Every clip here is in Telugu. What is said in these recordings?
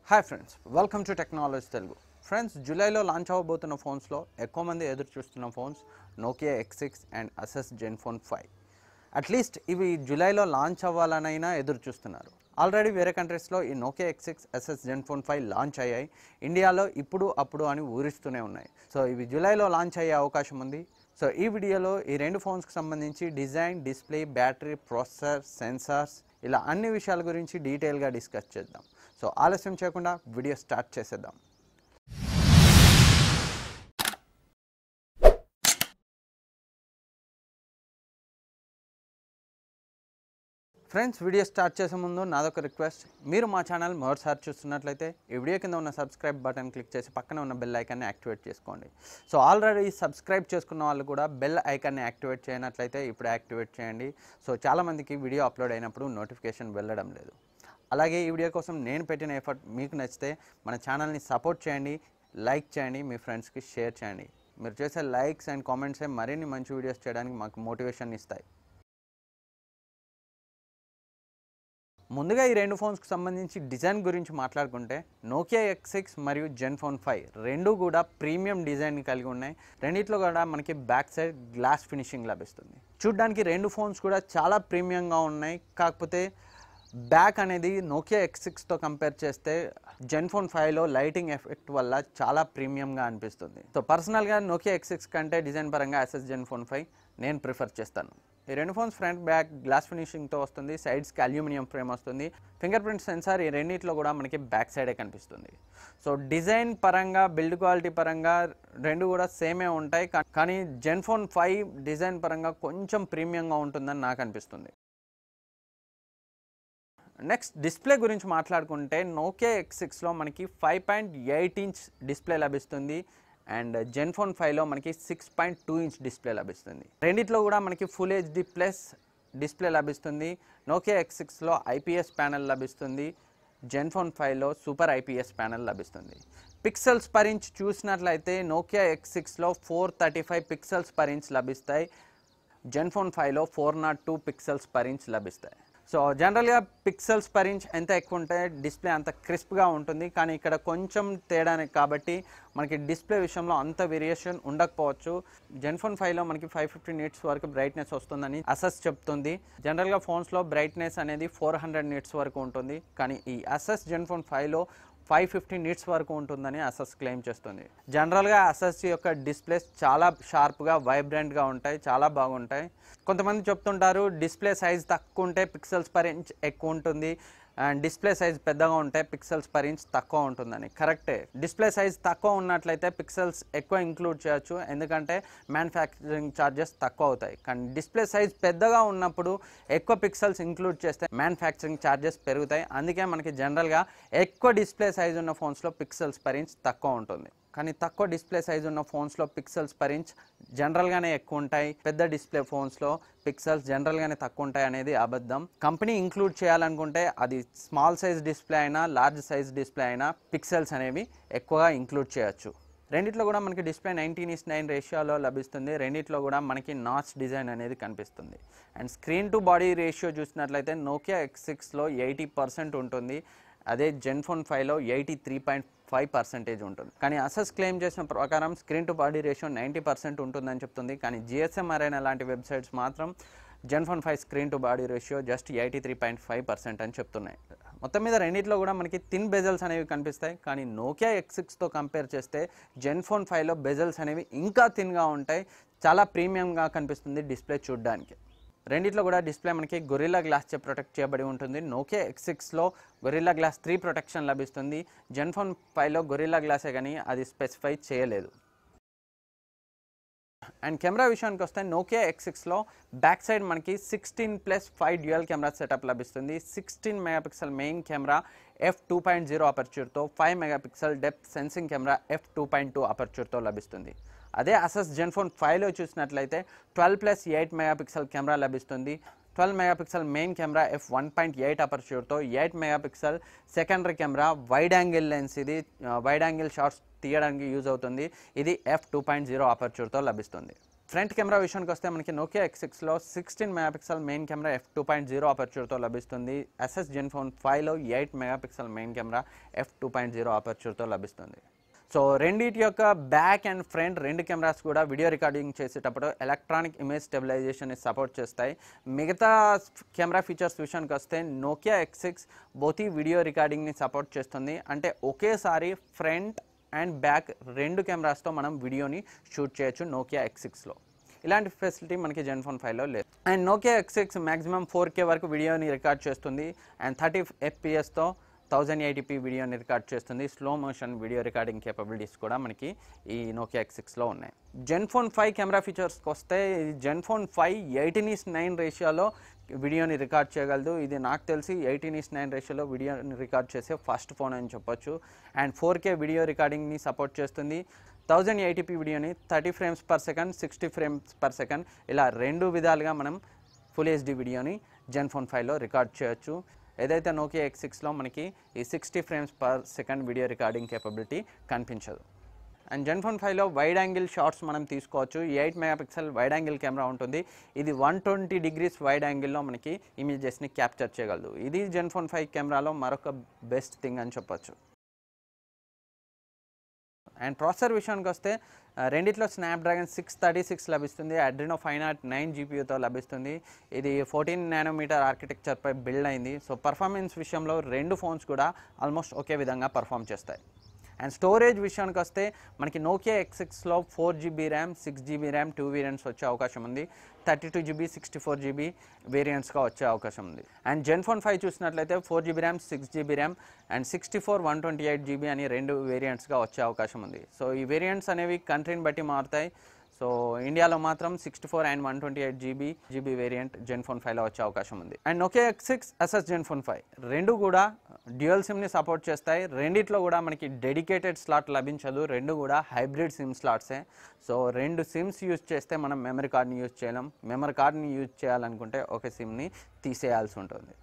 Hi friends, welcome to technology Telugu. Friends, జూలైలో లాంచ్ అవ్వబోతున్న ఫోన్స్లో ఎక్కువ మంది ఎదురు చూస్తున్న phones Nokia X6 and ASUS ZenFone 5. At least ఇవి జూలైలో లాంచ్ అవ్వాలనైనా ఎదురు చూస్తున్నారు. ఆల్రెడీ వేరే కంట్రీస్లో ఈ Nokia X6, ASUS ZenFone 5 launch అయ్యాయి. ఇండియాలో ఇప్పుడు అప్పుడు అని ఊరిస్తూనే ఉన్నాయి. సో ఇవి జూలైలో లాంచ్ అయ్యే అవకాశం ఉంది. సో ఈ వీడియోలో ఈ రెండు ఫోన్స్కి సంబంధించి design, display, battery, processor, sensors ఇలా అన్ని విషయాల గురించి డీటెయిల్గా డిస్కస్ చేద్దాం. సో ఆలస్యం చేయకుండా వీడియో స్టార్ట్ చేసేద్దాం. ఫ్రెండ్స్, వీడియో స్టార్ట్ చేసే ముందు నాదొక రిక్వెస్ట్. మీరు మా ఛానల్ మరోసారి చూస్తున్నట్లయితే ఈ వీడియో కింద ఉన్న సబ్స్క్రైబ్ బటన్ క్లిక్ చేసి పక్కన ఉన్న బెల్ ఐకాన్ని యాక్టివేట్ చేసుకోండి. సో ఆల్రెడీ సబ్స్క్రైబ్ చేసుకున్న వాళ్ళు కూడా బెల్ ఐకాన్ని యాక్టివేట్ చేయనట్లయితే ఇప్పుడు యాక్టివేట్ చేయండి. సో చాలామందికి వీడియో అప్లోడ్ అయినప్పుడు నోటిఫికేషన్ వెళ్ళడం లేదు. అలాగే ఈ వీడియో కోసం నేను పెట్టిన ఎఫర్ట్ మీకు నచ్చితే మన ఛానల్ని సపోర్ట్ చేయండి, లైక్ చేయండి, మీ ఫ్రెండ్స్కి షేర్ చేయండి. మీరు చేసే లైక్స్ అండ్ కామెంట్సే మరిన్ని మంచి వీడియోస్ చేయడానికి మాకు మోటివేషన్ ఇస్తాయి. ముందుగా ఈ రెండు ఫోన్స్కి సంబంధించి డిజైన్ గురించి మాట్లాడుకుంటే నోకియా X6 మరియు ZenFone 5 రెండు కూడా ప్రీమియం డిజైన్ని కలిగి ఉన్నాయి. రెండిట్లో కూడా మనకి బ్యాక్ సైడ్ గ్లాస్ ఫినిషింగ్ లభిస్తుంది. చూడ్డానికి రెండు ఫోన్స్ కూడా చాలా ప్రీమియంగా ఉన్నాయి. కాకపోతే బ్యాక్ అనేది నోకియా X6తో కంపేర్ చేస్తే ZenFone 5లో లైటింగ్ ఎఫెక్ట్ వల్ల చాలా ప్రీమియంగా అనిపిస్తుంది. సో పర్సనల్గా నోకియా X6 కంటే డిజైన్ పరంగా ASUS ZenFone 5 నేను ప్రిఫర్ చేస్తాను. ఈ రెండు ఫోన్స్ ఫ్రంట్ బ్యాక్ గ్లాస్ ఫినిషింగ్తో వస్తుంది. సైడ్స్కి అల్యూమినియం ఫ్రేమ్ వస్తుంది. ఫింగర్ ప్రింట్ సెన్సార్ ఈ రెండింటిలో కూడా మనకి బ్యాక్ సైడే కనిపిస్తుంది. సో డిజైన్ పరంగా, బిల్డ్ క్వాలిటీ పరంగా రెండు కూడా సేమే ఉంటాయి. కానీ ZenFone 5 డిజైన్ పరంగా కొంచెం ప్రీమియంగా ఉంటుందని నాకు అనిపిస్తుంది. నెక్స్ట్ డిస్ప్లే గురించి మాట్లాడుకుంటే నోకియా X6లో మనకి 5.8 ఇంచ్ డిస్ప్లే లభిస్తుంది. అండ్ ZenFone 5లో మనకి 6.2 ఇంచ్ డిస్ప్లే లభిస్తుంది. రెండిట్లో కూడా మనకి ఫుల్ HD ప్లస్ డిస్ప్లే లభిస్తుంది. నోకియా X6లో IPS ప్యానెల్ లభిస్తుంది. ZenFone 5లో సూపర్ IPS ప్యానెల్ లభిస్తుంది. పిక్సెల్స్ పర్ ఇంచ్ చూసినట్లయితే నోకియా X6లో 435 పిక్సెల్స్ పర్ ఇంచ్ లభిస్తాయి. ZenFone 5లో 402 పిక్సెల్స్ పర్ ఇంచ్ లభిస్తాయి. సో జనరల్గా పిక్సెల్స్ పర్ ఇంచ్ ఎంత ఎక్కువ ఉంటే డిస్ప్లే అంత క్రిస్ప్గా ఉంటుంది. కానీ ఇక్కడ కొంచెం తేడానే కాబట్టి మనకి డిస్ప్లే విషయంలో అంత వేరియేషన్ ఉండకపోవచ్చు. ZenFone 5లో మనకి 550 నిట్స్ వరకు బ్రైట్నెస్ వస్తుందని ASUS చెప్తుంది. జనరల్గా ఫోన్స్లో బ్రైట్నెస్ అనేది 400 నిట్స్ వరకు ఉంటుంది. కానీ ఈ ASUS ZenFone 5లో 550 నిట్స్ వరకు ఉంటుందని ASUS క్లెయిమ్ చేస్తుంది. జనరల్గా ASUS యొక్క డిస్ప్లేస్ చాలా షార్ప్గా, వైబ్రెంట్గా ఉంటాయి, చాలా బాగుంటాయి. కొంతమంది చెప్తుంటారు డిస్ప్లే సైజ్ తక్కువ ఉంటే పిక్సెల్స్ పర్ ఇంచ్ ఎక్కువ ఉంటుంది, అండ్ డిస్ప్లే సైజ్ పెద్దగా ఉంటే పిక్సెల్స్ పర్ ఇంచ్ తక్కువ ఉంటుందని. కరెక్టే. డిస్ప్లే సైజ్ తక్కువ ఉన్నట్లయితే పిక్సెల్స్ ఎక్కువ ఇంక్లూడ్ చేయొచ్చు, ఎందుకంటే మ్యానుఫ్యాక్చరింగ్ ఛార్జెస్ తక్కువ అవుతాయి. కానీ డిస్ప్లే సైజ్ పెద్దగా ఉన్నప్పుడు ఎక్కువ పిక్సెల్స్ ఇంక్లూడ్ చేస్తే మ్యానుఫ్యాక్చరింగ్ ఛార్జెస్ పెరుగుతాయి. అందుకే మనకి జనరల్గా ఎక్కువ డిస్ప్లే సైజ్ ఉన్న ఫోన్స్లో పిక్సెల్స్ పర్ ఇంచ్ తక్కువ ఉంటుంది. కానీ తక్కువ డిస్ప్లే సైజ్ ఉన్న ఫోన్స్లో పిక్సెల్స్ పర్ ఇంచ్ జనరల్గానే ఎక్కువ ఉంటాయి. పెద్ద డిస్ప్లే ఫోన్స్లో పిక్సెల్స్ జనరల్గానే తక్కువ ఉంటాయి అనేది అబద్ధం. కంపెనీ ఇంక్లూడ్ చేయాలనుకుంటే అది స్మాల్ సైజ్ డిస్ప్లే అయినా, లార్జ్ సైజ్ డిస్ప్లే అయినా పిక్సెల్స్ అనేవి ఎక్కువగా ఇంక్లూడ్ చేయొచ్చు. రెండిట్లో కూడా మనకి డిస్ప్లే 19:9 రేషియోలో లభిస్తుంది. రెండిట్లో కూడా మనకి నాచ్ డిజైన్ అనేది కనిపిస్తుంది. And screen to body ratio చూసినట్లయితే నోకియా X6లో 80% ఉంటుంది. అదే ZenFone 5లో 83.5% ఉంటుంది. కానీ ASUS క్లెయిమ్ చేసిన ప్రకారం స్క్రీన్ టు బాడీ రేషియో 90% ఉంటుందని చెప్తుంది. కానీ GSM లాంటి వెబ్సైట్స్ మాత్రం ZenFone 5 screen to body ratio just 83.5% అని చెప్తున్నాయి. మొత్తం మీద రెండిట్లో కూడా మనకి థిన్ బెజల్స్ అనేవి కనిపిస్తాయి. కానీ నోకియా X6తో కంపేర్ చేస్తే ZenFone 5లో బెజల్స్ అనేవి ఇంకా థిన్గా ఉంటాయి. చాలా ప్రీమియంగా కనిపిస్తుంది డిస్ప్లే చూడడానికి. రెండిట్లో కూడా డిస్ప్లే మనకి గొరిల్లా గ్లాస్ చే ప్రొటెక్ట్ చేయబడి ఉంటుంది. నోకియా X6లో గొరిల్లా గ్లాస్ 3 ప్రొటెక్షన్ లభిస్తుంది. ZenFone 5లో గొరిల్లా గ్లాసే కానీ అది స్పెసిఫై చేయలేదు. అండ్ కెమెరా విషయానికి వస్తే నోకియా X6లో బ్యాక్ సైడ్ మనకి 16+5 డ్యూయల్ కెమెరా సెటప్ లభిస్తుంది. 16 megapixel main camera f2.0 అపర్చర్తో, 5 megapixel depth sensing camera f2.2 అపర్చర్తో లభిస్తుంది. అదే ASUS ZenFone 5లో చూసినట్లయితే 12+8 మెగాపిక్సెల్ కెమెరా లభిస్తుంది. 12 megapixel main camera f1.8 అపర్చర్తో, 8 megapixel secondary camera wide angle lens, ఇది వైడ్ యాంగిల్ షాట్స్ తీయడానికి యూజ్ అవుతుంది. ఇది f2.0 అపర్చర్తో లభిస్తుంది. ఫ్రంట్ కెమెరా విషయానికి వస్తే మనకి నోకియా X6లో 16 మెగాపిక్సెల్ మెయిన్ కెమెరా f2.0 అపర్చర్తో లభిస్తుంది. ASUS ZenFone 5లో 8 మెగాపిక్సెల్ మెయిన్ కెమెరా f2.0 అపర్చర్తో లభిస్తుంది. సో రెండిటి యొక్క బ్యాక్ అండ్ ఫ్రంట్ రెండు కెమెరాస్ కూడా వీడియో రికార్డింగ్ చేసేటప్పుడు ఎలక్ట్రానిక్ ఇమేజ్ స్టెబిలైజేషన్ని సపోర్ట్ చేస్తాయి. మిగతా కెమెరా ఫీచర్స్ విషయానికి వస్తే నోకియా X6 బోత్ వీడియో రికార్డింగ్ని సపోర్ట్ చేస్తుంది. అంటే ఒకేసారి ఫ్రంట్ అండ్ బ్యాక్ రెండు కెమెరాస్తో మనం వీడియోని షూట్ చేయొచ్చు నోకియా X6లో. ఇలాంటి ఫెసిలిటీ మనకి ZenFone 5లో లేదు. And Nokia X6 maximum 4K వరకు వీడియోని రికార్డ్ చేస్తుంది అండ్ 30 FPSతో 1080p వీడియోని రికార్డ్ చేస్తుంది. Slow motion video recording capabilities కూడా మనకి ఈ నోకియా X6లో ఉన్నాయి. ZenFone 5 కెమెరా ఫీచర్స్కి వస్తే ZenFone 5 18:9 రేషియోలో వీడియోని రికార్డ్ చేయగలదు. ఇది నాకు తెలిసి 18:9 రేషియోలో వీడియోని రికార్డ్ చేసే ఫస్ట్ ఫోన్ అని చెప్పొచ్చు. అండ్ 4K వీడియో రికార్డింగ్ని సపోర్ట్ చేస్తుంది. 1080p వీడియోని 30 frames per second 60 frames per second ఇలా రెండు విధాలుగా మనం ఫుల్ HD వీడియోని ZenFone 5లో రికార్డ్ చేయొచ్చు. ఏదైతే నోకియా X6లో మనకి ఈ 60 frames per second video recording capability కనిపించదు. అండ్ ZenFone 5లో వైడ్ యాంగిల్ షాట్స్ మనం తీసుకోవచ్చు. 8 మెగాపిక్సెల్ వైడ్ యాంగిల్ కెమెరా ఉంటుంది. ఇది 120 degrees వైడ్ యాంగిల్లో మనకి ఇమేజెస్ని క్యాప్చర్ చేయగలదు. ఇది ZenFone 5 కెమెరాలో మరొక బెస్ట్ థింగ్ అని చెప్పొచ్చు. అండ్ ప్రాసెసర్ విషయానికి వస్తే రెండిట్లో స్నాప్డ్రాగన్ 636 లభిస్తుంది. అడ్రినో 509 GPUతో లభిస్తుంది. ఇది 14 nanometer ఆర్కిటెక్చర్పై బిల్డ్ అయింది. సో పర్ఫార్మెన్స్ విషయంలో రెండు ఫోన్స్ కూడా ఆల్మోస్ట్ ఒకే విధంగా పర్ఫామ్ చేస్తాయి. అండ్ స్టోరేజ్ విషయానికి వస్తే మనకి నోకియా X6లో 4GB RAM 6GB RAM 2 variants వచ్చే అవకాశం ఉంది. 32GB 64GB వేరియంట్స్గా వచ్చే అవకాశం ఉంది. అండ్ ZenFone 5 చూసినట్లయితే 4GB RAM 6GB RAM and 64 128GB అని రెండు వేరియంట్స్గా వచ్చే అవకాశం ఉంది. సో ఈ వేరియంట్స్ అనేవి కంట్రీని బట్టి మారుతాయి. సో ఇండియాలో మాత్రం 64 and 128GB వేరియంట్ ZenFone 5లో వచ్చే అవకాశం ఉంది. And Nokia X6 ASUS ZenFone 5 రెండు కూడా డ్యూయల్ సిమ్ని సపోర్ట్ చేస్తాయి. రెండిట్లో కూడా మనకి డెడికేటెడ్ స్లాట్ లభించదు. రెండు కూడా హైబ్రిడ్ సిమ్ స్లాట్సే. సో రెండు సిమ్స్ యూజ్ చేస్తే మనం మెమరీ కార్డ్ని యూజ్ చేయలేం. మెమరీ కార్డ్ని యూజ్ చేయాలనుకుంటే ఒక సిమ్ని తీసేయాల్సి ఉంటుంది.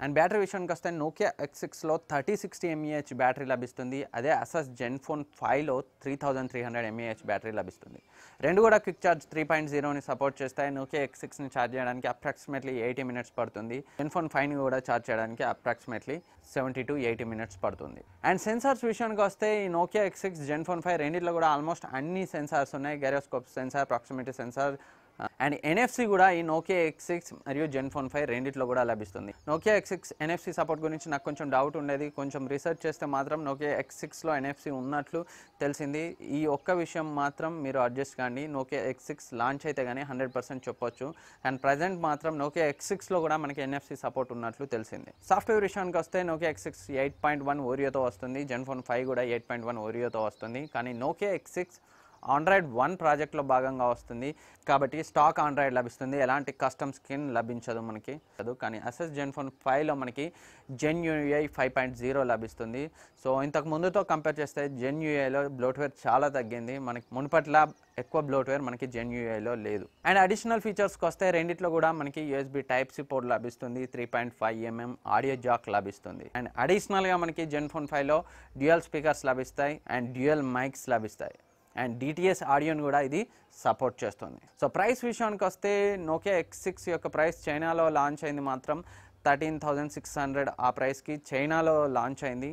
అండ్ బ్యాటరీ విషయానికి వస్తే నోకియా X6లో 3060 mAh బ్యాటరీ లభిస్తుంది. అదే ASUS ZenFone 5లో 3300 mAh బ్యాటరీ లభిస్తుంది. రెండు కూడా క్విక్ ఛార్జ్ 3.0ని సపోర్ట్ చేస్తాయి. నోకియా X6ని ఛార్జ్ చేయడానికి అప్రాక్సిమేట్లీ 80 minutes పడుతుంది. ZenFone 5ని కూడా ఛార్జ్ చేయడానికి అప్రాక్సిమేట్లీ 70 to 80 minutes పడుతుంది. అండ్ సెన్సార్స్ విషయానికి వస్తే ఈ నోకియా X6 ZenFone 5 రెండిట్లో కూడా ఆల్మోస్ట్ అన్ని సెన్సార్స్ ఉన్నాయి. Gyroscope sensor, proximity sensor and NFC కూడా ఈ నోకియా X6 మరియు ZenFone 5 రెండిట్లో కూడా లభిస్తుంది. నోకియా X6 NFC సపోర్ట్ గురించి నాకు కొంచెం డౌట్ ఉండేది. కొంచెం రీసెర్చ్ చేస్తే మాత్రం నోకియా X6లో NFC ఉన్నట్లు తెలిసింది. ఈ ఒక్క విషయం మాత్రం మీరు అడ్జస్ట్ కానీ నోకియా X6 లాంచ్ అయితే కానీ 100% చెప్పొచ్చు. అండ్ ప్రజెంట్ మాత్రం నోకియా X6లో కూడా మనకి NFC సపోర్ట్ ఉన్నట్లు తెలిసింది. సాఫ్ట్వేర్ విషయానికి వస్తే నోకియా X6 8.1 ఓరియోతో వస్తుంది. ZenFone 5 కూడా 8.1 ఓరియోతో వస్తుంది. కానీ నోకియా X6 Android 1 ప్రాజెక్ట్లో భాగంగా వస్తుంది కాబట్టి స్టాక్ ఆండ్రాయిడ్ లభిస్తుంది. ఎలాంటి కస్టమ్ స్కిన్ లభించదు మనకి. కానీ ASUS ZenFone 5లో మనకి Gen UI 5.0 లభిస్తుంది. సో ఇంతకు ముందుతో కంపేర్ చేస్తే Gen UIలో బ్లోట్వేర్ చాలా తగ్గింది. మనకి మునుపట్ల ఎక్కువ బ్లోట్వేర్ మనకి Gen UIలో లేదు. అండ్ అడిషనల్ ఫీచర్స్కి వస్తే రెండిట్లో కూడా మనకి USB Type-C పోర్ట్ లభిస్తుంది. 3.5mm ఆడియో జాక్ లభిస్తుంది. అండ్ అడిషనల్గా మనకి ZenFone 5లో డ్యూయల్ స్పీకర్స్ లభిస్తాయి అండ్ డ్యూయల్ మైక్స్ లభిస్తాయి. అండ్ DTS ఆడియోని కూడా ఇది సపోర్ట్ చేస్తుంది. సో ప్రైస్ విషయానికి వస్తే నోకియా X6 యొక్క ప్రైస్ చైనాలో లాంచ్ అయింది మాత్రం 13,600 ఆ ప్రైస్కి చైనాలో లాంచ్ అయింది.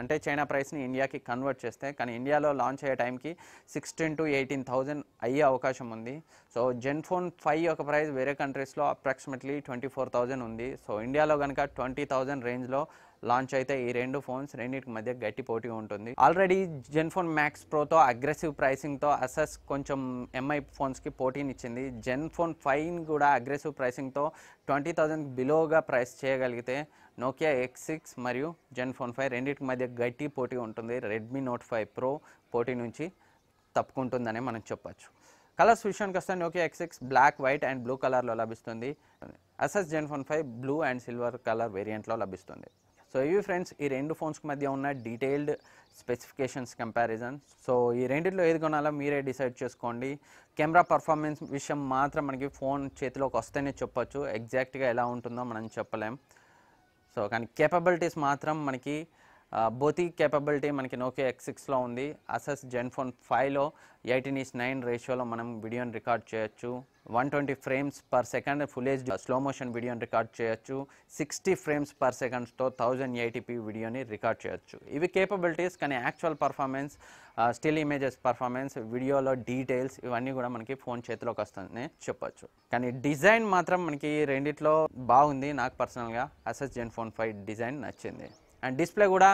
అంటే చైనా ప్రైస్ని ఇండియాకి కన్వర్ట్ చేస్తే. కానీ ఇండియాలో లాంచ్ అయ్యే టైంకి 16,000 to 18,000 అయ్యే అవకాశం ఉంది. సో ZenFone 5 యొక్క ప్రైస్ వేరే కంట్రీస్లో అప్రాక్సిమేట్లీ 24,000 ఉంది. సో ఇండియాలో కనుక 20,000 రేంజ్లో లాంచ్ అయితే ఈ రెండు ఫోన్స్ రెండింటి మధ్య గట్టి పోటీ ఉంటుంది. ఆల్రెడీ ZenFone Max Proతో అగ్రెసివ్ ప్రైసింగ్తో ASUS కొంచెం MI ఫోన్స్కి పోటీనిచ్చింది. ZenFone 5 కూడా అగ్రెసివ్ ప్రైసింగ్తో 20,000 బిలోగా ప్రైస్ చేయగలిగితే నోకియా X6 మరియు ZenFone 5 రెండింటి మధ్య గట్టి పోటీ ఉంటుంది. Redmi Note 5 Pro పోటీ నుంచి తప్పుకుంటుందని మనం చెప్పచ్చు. కలర్స్ విషయానికి వస్తే Nokia X6 black, white and blue కలర్లో లభిస్తుంది. ASUS ZenFone 5 blue and silver colour వేరియంట్లో లభిస్తుంది. సో ఇవి ఫ్రెండ్స్ ఈ రెండు ఫోన్స్కి మధ్య ఉన్న డీటెయిల్డ్ స్పెసిఫికేషన్స్ కంపారిజన్. సో ఈ రెండిట్లో ఏది కొనాలో మీరే డిసైడ్ చేసుకోండి. కెమెరా పర్ఫార్మెన్స్ విషయం మాత్రం మనకి ఫోన్ చేతిలోకి వస్తేనే చెప్పొచ్చు. ఎగ్జాక్ట్గా ఎలా ఉంటుందో మనం చెప్పలేం. సో కానీ కేపబిలిటీస్ మాత్రం మనకి బోతి కేపబిలిటీ మనకి నోకియా X6లో ఉంది. ASUS ZenFone 5లో 18:9 రేషియోలో మనం వీడియోని రికార్డ్ చేయొచ్చు. 120 frames per second full HD slow motion వీడియోని రికార్డ్ చేయొచ్చు. 60 ఫ్రేమ్స్ పర్ సెకండ్స్తో 1080p వీడియోని రికార్డ్ చేయొచ్చు. ఇవి కేపబిలిటీస్, కానీ actual performance, still images performance, వీడియోలో డీటెయిల్స్ ఇవన్నీ కూడా మనకి ఫోన్ చేతిలోకి వస్తుందని చెప్పొచ్చు. కానీ డిజైన్ మాత్రం మనకి రెండిట్లో బాగుంది. నాకు పర్సనల్గా ASUS ZenFone 5 డిజైన్ నచ్చింది. అండ్ డిస్ప్లే కూడా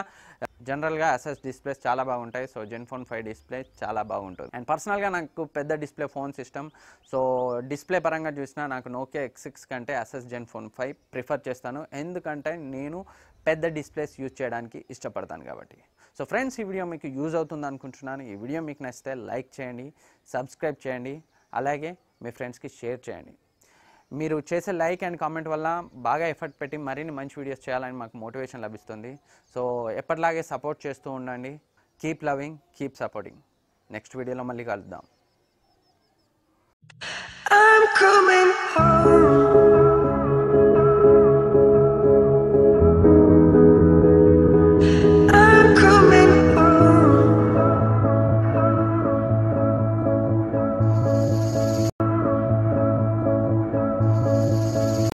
జనరల్గా ASUS డిస్ప్లేస్ చాలా బాగుంటాయి. సో ZenFone 5 డిస్ప్లే చాలా బాగుంటుంది. అండ్ పర్సనల్గా నాకు పెద్ద డిస్ప్లే ఫోన్స్ ఇష్టం. సో డిస్ప్లే పరంగా చూసినా నాకు Nokia X6 కంటే ASUS ZenFone 5 ప్రిఫర్ చేస్తాను. ఎందుకంటే నేను పెద్ద డిస్ప్లేస్ యూజ్ చేయడానికి ఇష్టపడతాను కాబట్టి. సో ఫ్రెండ్స్, ఈ వీడియో మీకు యూజ్ అవుతుంది అనుకుంటున్నాను. ఈ వీడియో మీకు నచ్చితే లైక్ చేయండి, సబ్స్క్రైబ్ చేయండి, అలాగే మీ ఫ్రెండ్స్కి షేర్ చేయండి. మీరు చేసే లైక్ అండ్ కామెంట్ వల్ల బాగా ఎఫర్ట్ పెట్టి మరిన్ని మంచి వీడియోస్ చేయాలని మాకు మోటివేషన్ లభిస్తుంది. సో ఎప్పటిలాగే సపోర్ట్ చేస్తూ ఉండండి. Keep loving, keep supporting. Next వీడియోలో మళ్ళీ కలుద్దాం. I'm coming home.